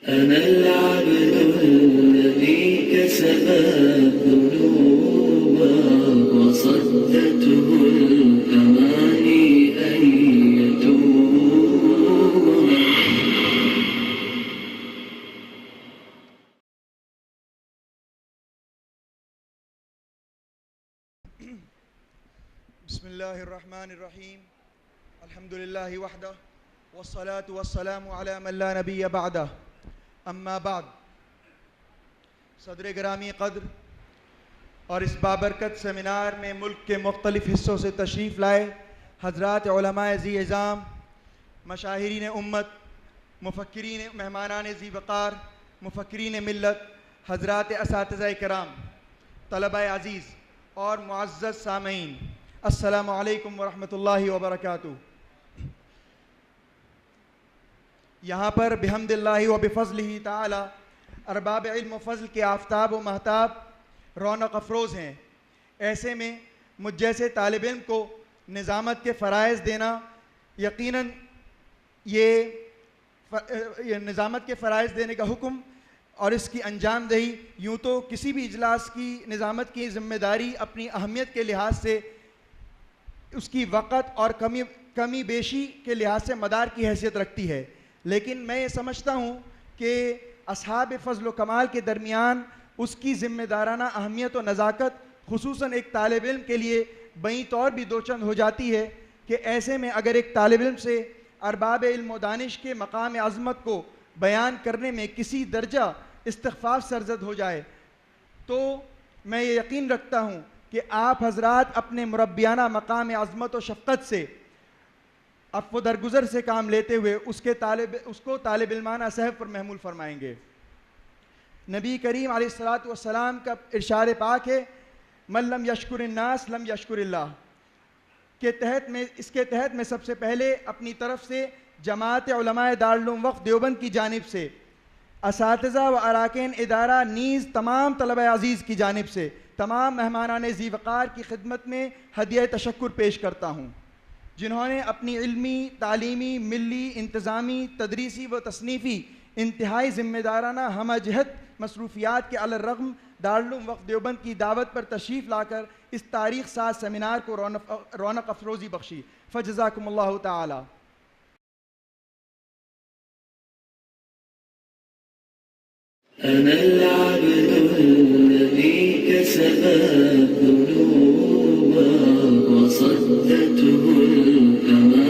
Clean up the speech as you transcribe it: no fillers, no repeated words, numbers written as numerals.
أنا العبد الذي كسب الذنوب وصدته الأماني أن يتوب. بسم الله الرحمن الرحيم. الحمد لله وحده والصلاة والسلام على من لا نبي بعده. اما بعد، صدر گرامی قدر اور اس بابرکت سیمینار میں ملک کے مختلف حصوں سے تشریف لائے حضرات علماء ذی عظام، مشاہرین امت، مفکرین مہمانان ذی وقار، مفکرین ملت، حضرات اساتذہ کرام، طلبہ عزیز اور معزز سامعین، السلام علیکم ورحمۃ اللہ وبرکاتہ۔ یہاں پر بحمد اللہ و بفضلہ تعالی ارباب علم و فضل کے آفتاب و مہتاب رونق افروز ہیں۔ ایسے میں مجھ جیسے طالب علم کو نظامت کے فرائض دینا یقیناً یہ نظامت کے فرائض دینے کا حکم اور اس کی انجام دہی، یوں تو کسی بھی اجلاس کی نظامت کی ذمہ داری اپنی اہمیت کے لحاظ سے، اس کی وقت اور کمی بیشی کے لحاظ سے مدار کی حیثیت رکھتی ہے، لیکن میں یہ سمجھتا ہوں کہ اصحاب فضل و کمال کے درمیان اس کی ذمہ دارانہ اہمیت و نزاکت خصوصاً ایک طالب علم کے لیے بئیں طور بھی دوچند ہو جاتی ہے کہ ایسے میں اگر ایک طالب علم سے ارباب علم و دانش کے مقام عظمت کو بیان کرنے میں کسی درجہ استخفاف سرزد ہو جائے تو میں یہ یقین رکھتا ہوں کہ آپ حضرات اپنے مربیانہ مقام عظمت و شفقت سے، عفو درگزر سے کام لیتے ہوئے اس کو طالب علمانہ صحب پر محمول فرمائیں گے۔ نبی کریم علیہ الصلاۃ والسلام کا ارشاد پاک ہے، من لم یشکر الناس لم یشکر اللہ، اس کے تحت میں سب سے پہلے اپنی طرف سے جماعت علماء دارالعلوم وقف دیوبند کی جانب سے، اساتذہ و اراکین ادارہ نیز تمام طلبہ عزیز کی جانب سے تمام مہمانان ذی وقار کی خدمت میں ہدیہ تشکر پیش کرتا ہوں، جنہوں نے اپنی علمی، تعلیمی، ملی، انتظامی، تدریسی و تصنیفی انتہائی ذمہ دارانہ ہمہ جہت مصروفیات کے علی الرغم دارالعلوم وقف دیوبند کی دعوت پر تشریف لا کر اس تاریخ ساز سیمینار کو رونق افروزی بخشی، فجزاکم اللہ تعالی۔ أنا العبد الذي كسب الذنوب وصدته الأماني